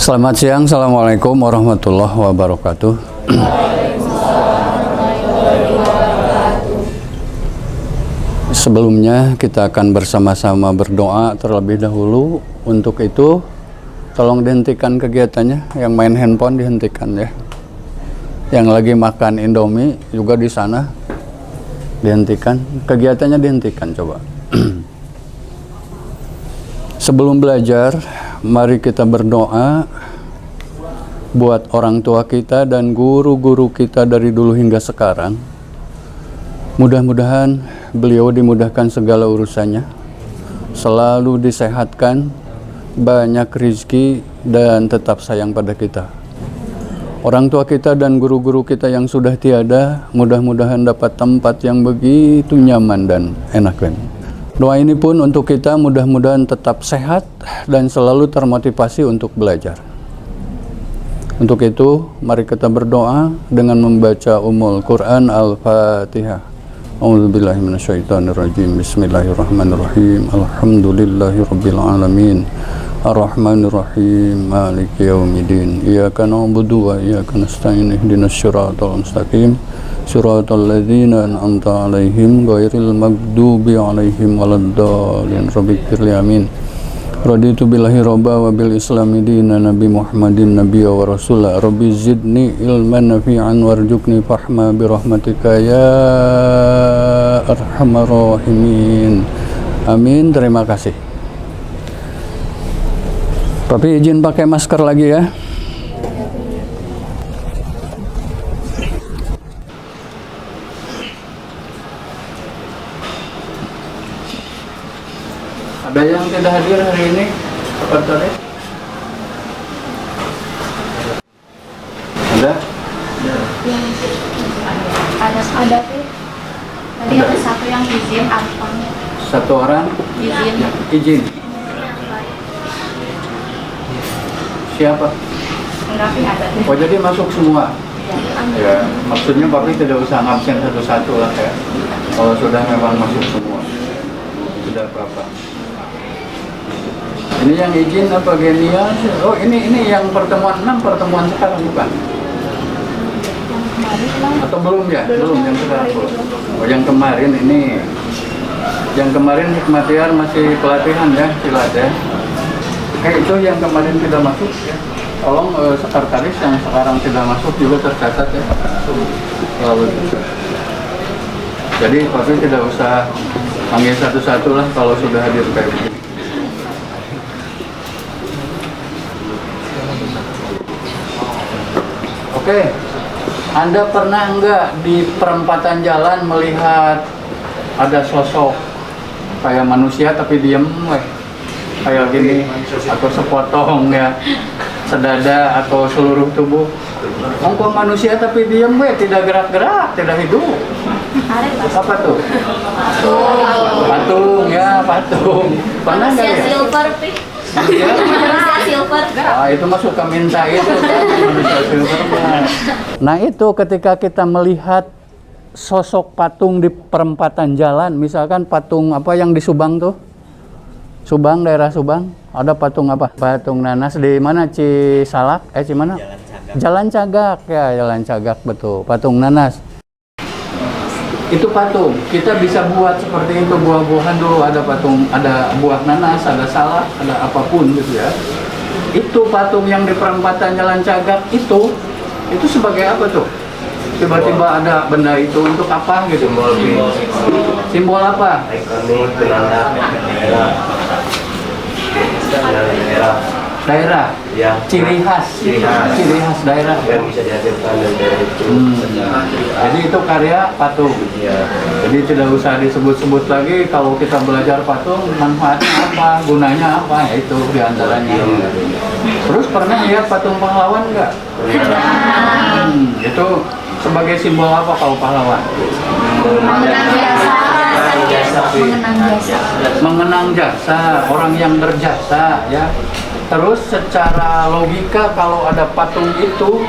Selamat siang, Assalamualaikum warahmatullahi wabarakatuh. Sebelumnya kita akan bersama-sama berdoa terlebih dahulu. Untuk itu tolong dihentikan kegiatannya. Yang main handphone dihentikan ya. Yang lagi makan Indomie juga di sana dihentikan. Kegiatannya dihentikan coba. Sebelum belajar, mari kita berdoa buat orang tua kita dan guru-guru kita dari dulu hingga sekarang. Mudah-mudahan beliau dimudahkan segala urusannya, selalu disehatkan, banyak rezeki, dan tetap sayang pada kita. Orang tua kita dan guru-guru kita yang sudah tiada, mudah-mudahan dapat tempat yang begitu nyaman dan enak. Doa ini pun untuk kita, mudah-mudahan tetap sehat dan selalu termotivasi untuk belajar. Untuk itu, mari kita berdoa dengan membaca Ummul Quran Al-Fatihah. A'udzubillahi minasyaitonirrajim. Bismillahirrahmanirrahim. Alhamdulillahirabbil alamin. Ar-Rahmanirrahim. Maliki yaumiddin. Iyyaka na'budu wa iyyaka nasta'in. Ihdinas siratal mustaqim. Siratal ladzina an'amta 'alaihim ghairil maghdubi 'alaihim waladdallin. Rabbighfirli amin. Raditu billahi robba wa bil islami dina nabi Muhammadin nabiyya wa rasulah. Rabbi zidni ilman nafi'an warzuqni fahma birahmatika ya arhamar rahimin. Amin. Terima kasih. Tapi izin pakai masker lagi ya. Ada yang tidak hadir hari ini? Kapan tadi? Ada? Ada sih. Tadi ada satu yang izin apa? Satu orang? Izin. Izin. Siapa? Enggak sih ada. Oh, jadi masuk semua? Ya, maksudnya Papi tidak usah ngabsen satu-satu lah ya. Kalau sudah memang masuk semua, tidak apa-apa. Ini yang izin apa genial? Oh, ini yang pertemuan 6, pertemuan sekarang bukan? Atau belum ya? Belum yang sekarang belum. Oh, yang kemarin ini. Yang kemarin Hikmatiar masih pelatihan ya, silat ya. Itu yang kemarin tidak masuk ya. Tolong sekretaris yang sekarang tidak masuk juga tercatat ya. Jadi Papi tidak usah panggil satu-satu lah kalau sudah hadir kayak begini. Oke, Anda pernah enggak di perempatan jalan melihat ada sosok kayak manusia tapi diem, kayak gini, atau sepotong ya, sedada atau seluruh tubuh? Ongkong manusia tapi diem, tidak gerak-gerak, tidak hidup. Apa tuh? Patung ya, patung. Pernah nggak ya? Silver, silver. Itu masuk ke minta itu kan, manusia silver. Nah itu ketika kita melihat sosok patung di perempatan jalan, misalkan patung apa yang di Subang tuh, Subang, daerah Subang, ada patung apa? Patung nanas di mana? Cisalak? Cimana? Jalan Cagak ya, Jalan Cagak betul. Patung nanas. Itu patung, kita bisa buat seperti itu, buah-buahan dulu ada patung, ada buah nanas, ada salak, ada apapun gitu ya. Itu patung yang di perempatan Jalan Cagak itu sebagai apa tuh? Tiba-tiba ada benda itu untuk apa gitu? Simbol apa? Ikonik penanda Daerah. Ya. Ciri khas daerah. yang bisa dihasilkan dari daerah itu. Jadi itu karya patung. Ya. Jadi tidak usah disebut-sebut lagi kalau kita belajar patung manfaatnya apa, gunanya apa, ya itu diantaranya. Terus pernah lihat patung pahlawan nggak? Itu sebagai simbol apa kalau pahlawan? Mengenang jasa, orang yang berjasa ya. Terus secara logika kalau ada patung itu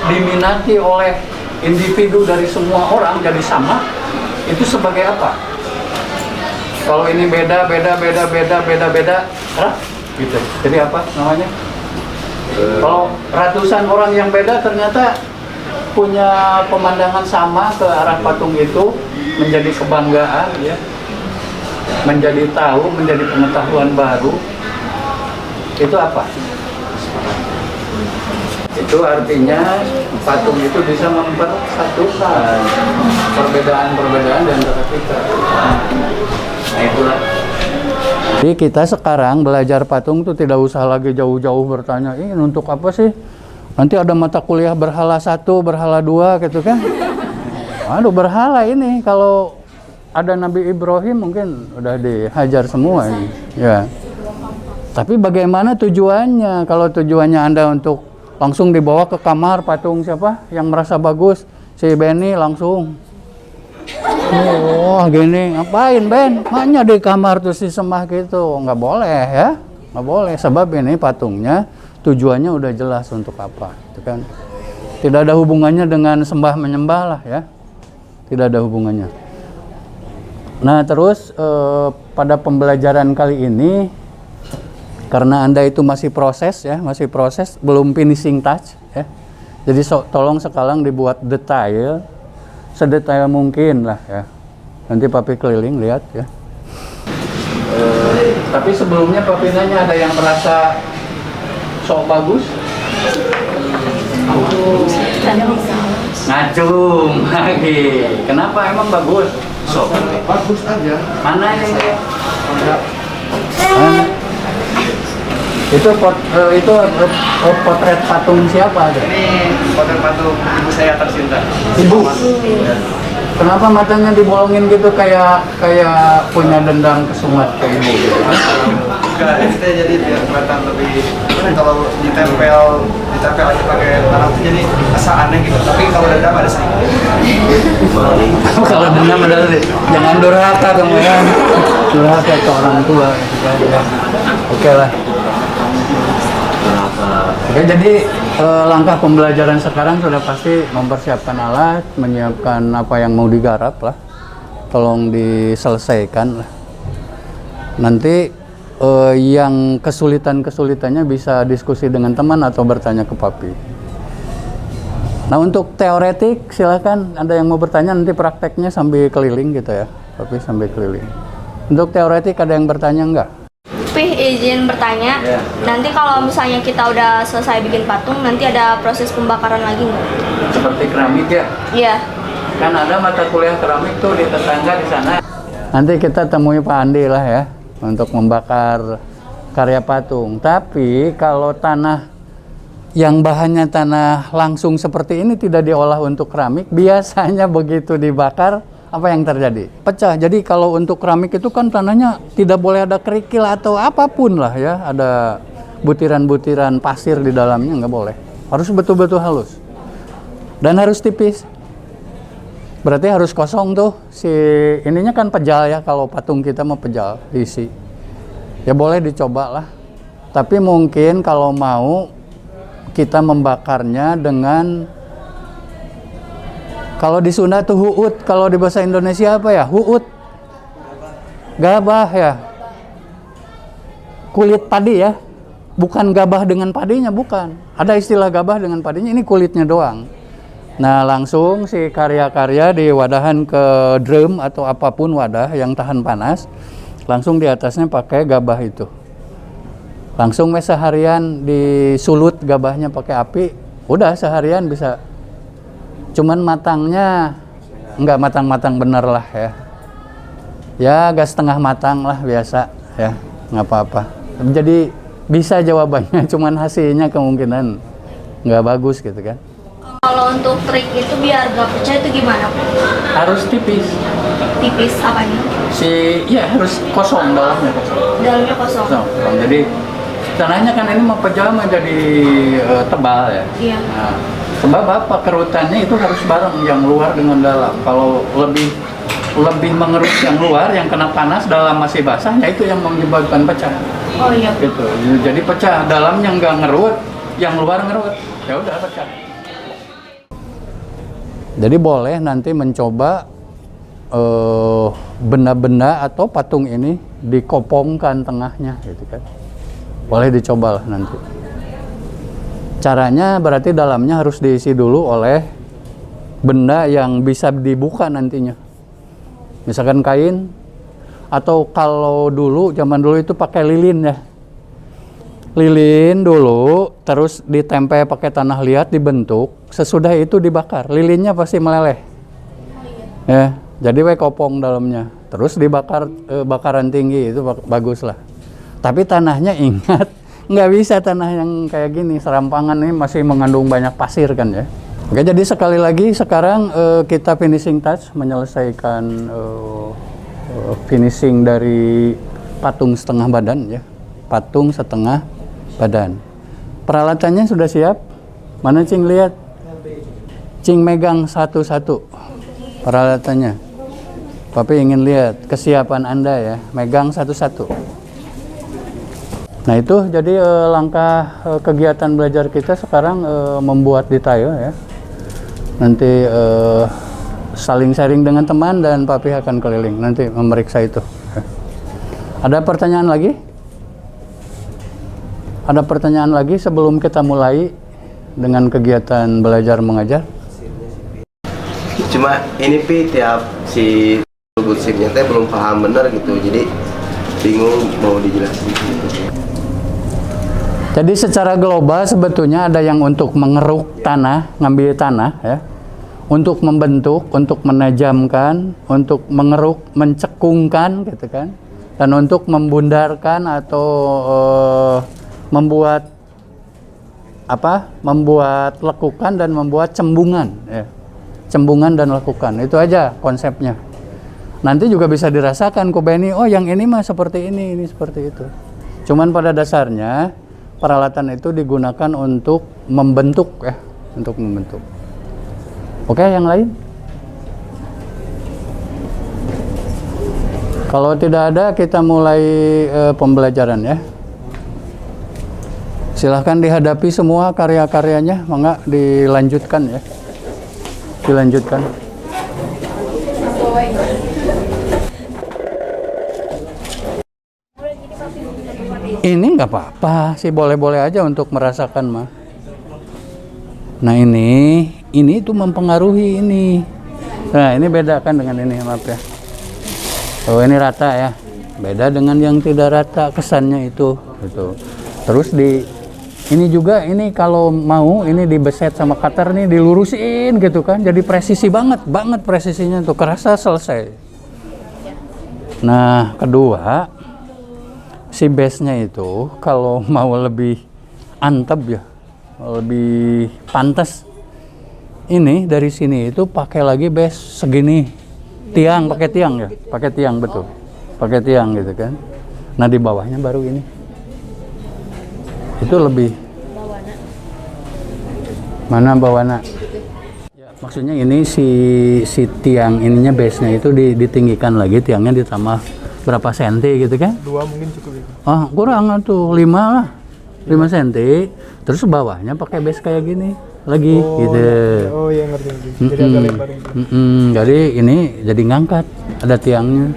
diminati oleh individu dari semua orang jadi sama, itu sebagai apa? Kalau ini beda, gitu. Jadi apa namanya? Kalau ratusan orang yang beda ternyata punya pemandangan sama ke arah patung itu, menjadi kebanggaan ya, menjadi tahu, menjadi pengetahuan baru. Itu apa? Itu artinya patung itu bisa mempersatukan perbedaan-perbedaan di antara kita. Nah itulah. Jadi kita sekarang belajar patung tuh tidak usah lagi jauh-jauh bertanya, ini untuk apa sih? Nanti ada mata kuliah berhala 1, berhala 2 gitu kan. Aduh berhala ini, kalau ada Nabi Ibrahim mungkin udah dihajar semua ini. Ya. Tapi bagaimana tujuannya? Kalau tujuannya Anda untuk langsung dibawa ke kamar patung siapa yang merasa bagus, si Benny langsung. Oh gini, ngapain Ben? Maknya di kamar tuh si Semah gitu. Nggak boleh ya, nggak boleh. Sebab ini patungnya tujuannya udah jelas untuk apa, itu kan. Tidak ada hubungannya dengan sembah menyembah lah ya, tidak ada hubungannya. Nah terus pada pembelajaran kali ini, karena Anda itu masih proses ya, masih proses, belum finishing touch ya. Jadi tolong sekarang dibuat detail, sedetail mungkin lah ya. Nanti Papi keliling lihat ya. Tapi sebelumnya Papi nanya, ada yang merasa sok bagus? Ngacung lagi. Kenapa emang bagus? Sok bagus aja. Mana yang dia? Itu potret patung siapa ada? Ini potret patung ibu saya tercinta. Ibu. Kenapa matanya dibolongin gitu kayak punya dendam kesumat ke ibu gitu? Enggak, itu jadi biar kelihatan lebih, kalau ditempel aja pakai tanah itu jadi asa aneh gitu. Tapi kalau dendam ada sedikit. Kalau dendam ada jangan durhaka dong ya. Durhaka ke orang tua gitu kan. Oke lah. Oke, jadi langkah pembelajaran sekarang sudah pasti mempersiapkan alat, menyiapkan apa yang mau digarap lah, tolong diselesaikan lah. Nanti yang kesulitannya bisa diskusi dengan teman atau bertanya ke Papi. Nah untuk teoretik silakan, ada yang mau bertanya, nanti prakteknya sambil keliling gitu ya, Papi sambil keliling. Untuk teoretik ada yang bertanya enggak? Izin bertanya, nanti kalau misalnya kita udah selesai bikin patung, nanti ada proses pembakaran lagi nggak? Seperti keramik ya? Iya. Kan ada mata kuliah keramik tuh di tetangga di sana. Nanti kita temui Pak Andi lah ya, untuk membakar karya patung. Tapi kalau tanah yang bahannya tanah langsung seperti ini tidak diolah untuk keramik, biasanya begitu dibakar, apa yang terjadi? Pecah. Jadi kalau untuk keramik itu kan tanahnya tidak boleh ada kerikil atau apapun lah ya. Ada butiran-butiran pasir di dalamnya, nggak boleh. Harus betul-betul halus. Dan harus tipis. Berarti harus kosong tuh. Si ininya kan pejal ya, kalau patung kita mau pejal, diisi. Ya boleh dicoba lah. Tapi mungkin kalau mau kita membakarnya dengan, kalau di Sunda tuh huut, kalau di bahasa Indonesia apa ya? Huut. Gabah ya. Kulit padi ya. Bukan gabah dengan padinya, bukan. Ada istilah gabah dengan padinya, ini kulitnya doang. Nah, langsung si karya-karya diwadahan ke drum atau apapun wadah yang tahan panas. Langsung di atasnya pakai gabah itu. Langsung seharian disulut gabahnya pakai api. Udah seharian bisa. Cuman matangnya nggak matang-matang bener lah ya. Ya agak setengah matang lah biasa ya, nggak apa-apa. Jadi bisa jawabannya, cuman hasilnya kemungkinan nggak bagus gitu kan. Kalau untuk trik itu biar gak pecah itu gimana, Bu? Harus tipis. Tipis apanya? Ya harus kosong, dalamnya kosong. Dalamnya kosong. Kosong. Jadi tanahnya kan ini mau pejal menjadi tebal ya. Iya. Nah, sebab apa? Kerutannya itu harus bareng, yang luar dengan dalam. Kalau lebih mengerut yang luar, yang kena panas, dalam masih basah, ya itu yang menyebabkan pecah. Oh iya. Gitu. Jadi pecah, dalamnya nggak ngerut, yang luar ngerut, ya udah pecah. Jadi boleh nanti mencoba benda-benda atau patung ini dikopongkan tengahnya, gitu kan. Boleh dicobalah nanti. Caranya berarti dalamnya harus diisi dulu oleh benda yang bisa dibuka nantinya. Misalkan kain, atau kalau dulu, zaman dulu itu pakai lilin ya. Lilin dulu, terus ditempe pakai tanah liat, dibentuk, sesudah itu dibakar. Lilinnya pasti meleleh. Ya, jadi kopong dalamnya. Terus dibakar, bakaran tinggi, itu bagus lah. Tapi tanahnya ingat, nggak bisa tanah yang kayak gini, serampangan ini masih mengandung banyak pasir kan ya. Oke, jadi sekali lagi sekarang kita finishing touch, menyelesaikan finishing dari patung setengah badan ya. Patung setengah badan. Peralatannya sudah siap? Mana Cing lihat? Cing megang satu-satu peralatannya. Papi ingin lihat kesiapan Anda ya, megang satu-satu. Nah itu jadi langkah kegiatan belajar kita sekarang membuat detail ya. Nanti saling sharing dengan teman dan Papi akan keliling nanti memeriksa itu. Ada pertanyaan lagi? Ada pertanyaan lagi sebelum kita mulai dengan kegiatan belajar mengajar? Cuma ini tiap si gusipnya teh belum paham bener gitu, jadi bingung mau dijelasin. Jadi secara global sebetulnya ada yang untuk mengeruk tanah, ngambil tanah ya, untuk membentuk, untuk menajamkan, untuk mengeruk, mencekungkan gitu kan, dan untuk membundarkan atau membuat apa? Membuat lekukan dan membuat cembungan ya. Cembungan dan lekukan, itu aja konsepnya. Nanti juga bisa dirasakan kok Benny, oh yang ini mah seperti ini seperti itu. Cuman pada dasarnya peralatan itu digunakan untuk membentuk ya, untuk membentuk. Oke, yang lain? Kalau tidak ada, kita mulai pembelajaran ya. Silahkan dihadapi semua karya-karyanya, mangga dilanjutkan ya. Dilanjutkan. Ini nggak apa-apa sih, boleh-boleh aja untuk merasakan mah. Nah ini itu mempengaruhi ini. Nah ini beda kan dengan ini, maaf ya. Oh ini rata ya, beda dengan yang tidak rata kesannya itu. Gitu. Terus ini juga, ini kalau mau ini dibeset sama cutter nih, dilurusin gitu kan, jadi presisi banget presisinya tuh, kerasa selesai. Nah kedua, si base-nya itu kalau mau lebih antep ya, lebih pantas, ini dari sini itu pakai lagi base segini, tiang, pakai tiang ya, pakai tiang betul, pakai tiang gitu kan. Nah di bawahnya baru ini, itu lebih mana bawana ya, maksudnya ini si tiang ininya base-nya itu ditinggikan lagi, tiangnya ditambah berapa senti gitu kan? 2 mungkin cukup itu. Ah kurang tuh 5 lah, 5 senti. Terus bawahnya pakai base kayak gini lagi gitu. Oh iya ngerti. Jadi agak lebar gitu. Jadi ini jadi ngangkat, ada tiangnya.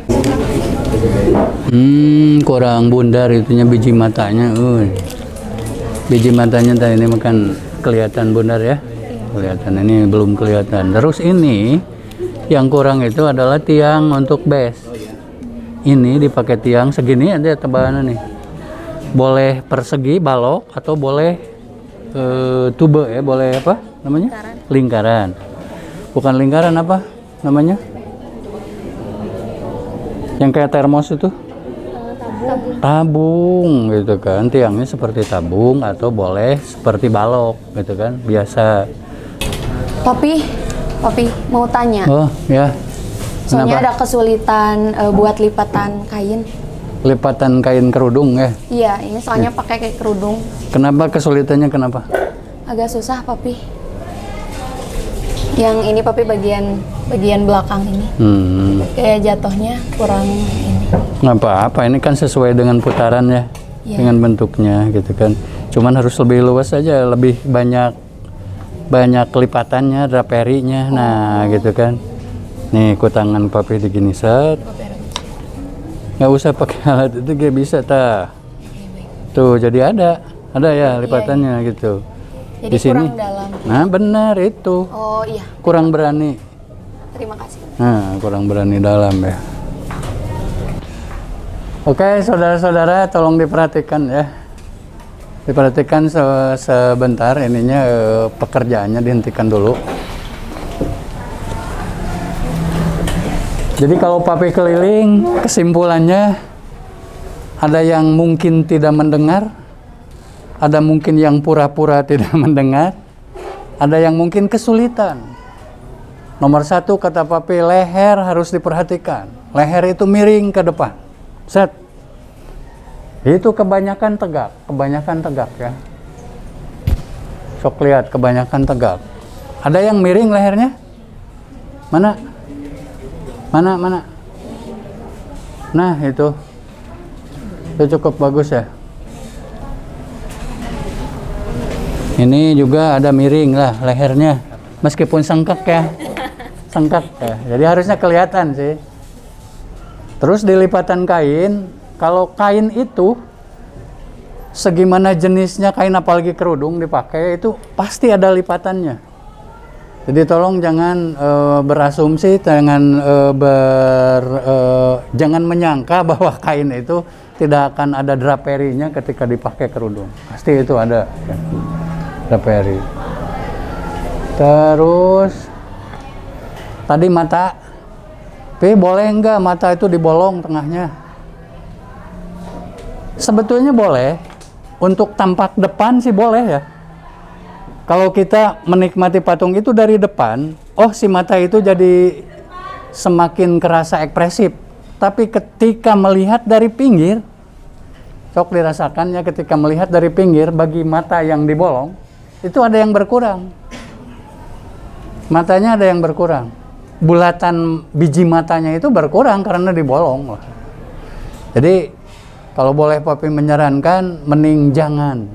Kurang bundar itunya biji matanya. Biji matanya tadi ini makan kelihatan bundar ya. Kelihatan, ini belum kelihatan. Terus ini yang kurang itu adalah tiang untuk base. Ini dipakai tiang segini ada tebalannya nih. Boleh persegi balok atau boleh tube ya, boleh apa namanya? Lingkaran. Bukan lingkaran, apa namanya? Yang kayak termos itu? Tabung gitu kan. Tiangnya seperti tabung atau boleh seperti balok gitu kan, biasa. Papi mau tanya. Oh ya. Soalnya Kenapa? ada kesulitan buat lipatan kain. Lipatan kain kerudung ya? Iya, ini soalnya pakai kayak kerudung. Kenapa kesulitannya, kenapa? Agak susah, Papi. Yang ini Papi bagian belakang ini. Kayak jatuhnya kurang ini. Nggak apa-apa, ini kan sesuai dengan putaran ya, dengan bentuknya gitu kan. Cuman harus lebih luas aja, lebih banyak lipatannya, draperinya, nah gitu kan. Nih kutangan Papi begini set, nggak usah pakai alat itu, gak bisa tuh. Jadi ada ya lipatannya gitu. Jadi di sini. kurang dalam. Nah, benar itu. Oh iya, Kurang berani. terima kasih. Nah, kurang berani dalam ya. Oke, saudara-saudara, tolong diperhatikan ya. Diperhatikan sebentar ininya, pekerjaannya dihentikan dulu. Jadi kalau papi keliling, kesimpulannya ada yang mungkin tidak mendengar, ada mungkin yang pura-pura tidak mendengar, ada yang mungkin kesulitan. Nomor satu kata papi, leher harus diperhatikan. Leher itu miring ke depan. Set. Itu kebanyakan tegak ya. Sok lihat, kebanyakan tegak. Ada yang miring lehernya? Mana? Nah, itu cukup bagus ya. Ini juga ada miring lah lehernya, meskipun sengkak ya. Jadi harusnya kelihatan sih. Terus di lipatan kain, kalau kain itu segimana jenisnya kain, apalagi kerudung dipakai, itu pasti ada lipatannya. Jadi tolong jangan berasumsi, jangan menyangka bahwa kain itu tidak akan ada draperinya ketika dipakai kerudung. Pasti itu ada ya, draperi. Terus tadi mata, boleh enggak mata itu dibolong tengahnya? Sebetulnya boleh, untuk tampak depan sih boleh ya. Kalau kita menikmati patung itu dari depan, si mata itu jadi semakin kerasa ekspresif. Tapi ketika melihat dari pinggir, sok dirasakan ya, ketika melihat dari pinggir, bagi mata yang dibolong, itu ada yang berkurang. Matanya ada yang berkurang. Bulatan biji matanya itu berkurang karena dibolong. Jadi kalau boleh papi menyarankan, mending jangan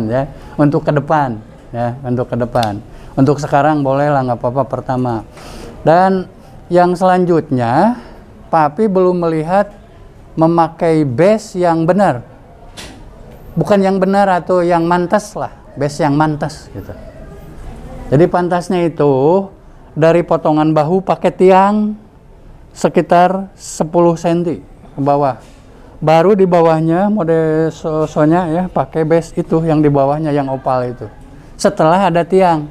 ya, untuk ke depan ya, untuk ke depan. Untuk sekarang boleh lah, nggak apa-apa pertama. Dan yang selanjutnya, papi belum melihat memakai base yang benar, bukan yang benar atau yang mantas lah, base yang mantas gitu. Jadi pantasnya itu dari potongan bahu pakai tiang sekitar 10 cm ke bawah. Baru di bawahnya mode sosonya ya, pakai base itu yang di bawahnya yang opal itu. Setelah ada tiang.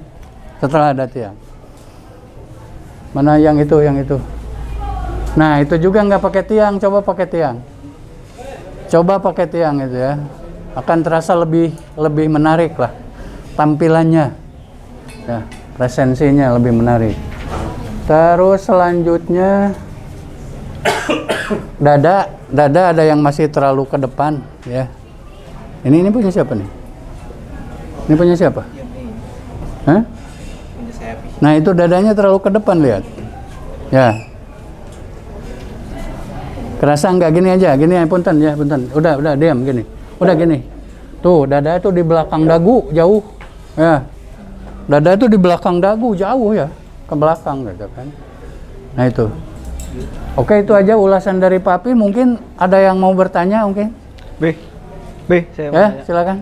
Mana yang itu? Nah, itu juga nggak pakai tiang, coba pakai tiang itu ya. Akan terasa lebih menarik lah tampilannya. Ya, presensinya lebih menarik. Terus selanjutnya dada ada yang masih terlalu ke depan ya. Ini punya siapa nih? Ini punya siapa? Hah? Nah, itu dadanya terlalu ke depan, lihat. Ya. Kerasa nggak? Gini aja, gini ya, punten. Udah diam gini. Udah gini. Tuh, dada itu di belakang dagu jauh. Ya. Dada itu di belakang dagu jauh ya, ke belakang gitu kan. Nah, itu. Oke, itu aja ulasan dari papi. Mungkin ada yang mau bertanya mungkin? Saya mau Ya, tanya. silakan.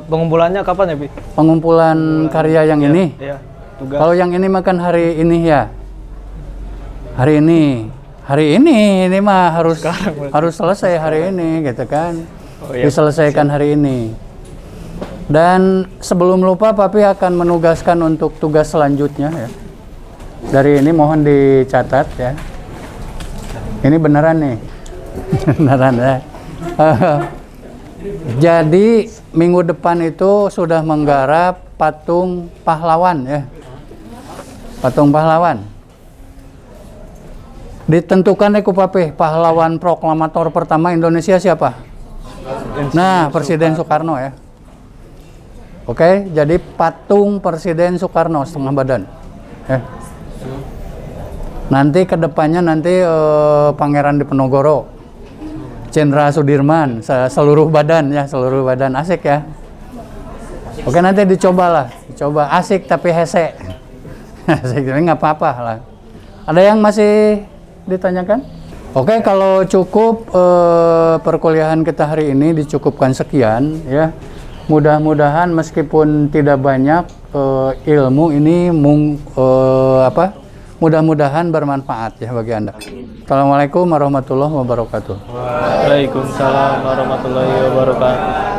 Pengumpulannya kapan ya, Bi? Pengumpulan karya yang ini. Iya, tugas. Kalau yang ini makan hari ini ya. Hari ini mah harus selesai hari ini gitu kan. Oh, iya. Diselesaikan hari ini. Dan sebelum lupa, papi akan menugaskan untuk tugas selanjutnya ya. Dari ini mohon dicatat ya. Ini beneran nih. Beneran ya. Jadi minggu depan itu sudah menggarap patung pahlawan ya. Patung pahlawan. Ditentukan ku papi, pahlawan proklamator pertama Indonesia siapa? Nah, Presiden Soekarno ya. Oke, jadi patung Presiden Soekarno setengah badan. Nanti kedepannya Pangeran Diponegoro, Jenderal Sudirman, seluruh badan asik ya. Oke, nanti dicoba asik tapi hese. Asik tapi nggak apa-apa lah. Ada yang masih ditanyakan? Oke, kalau cukup perkuliahan kita hari ini dicukupkan sekian ya. Mudah-mudahan meskipun tidak banyak ilmu ini mudah-mudahan bermanfaat ya bagi Anda. Assalamualaikum warahmatullahi wabarakatuh. Waalaikumsalam warahmatullahi wabarakatuh.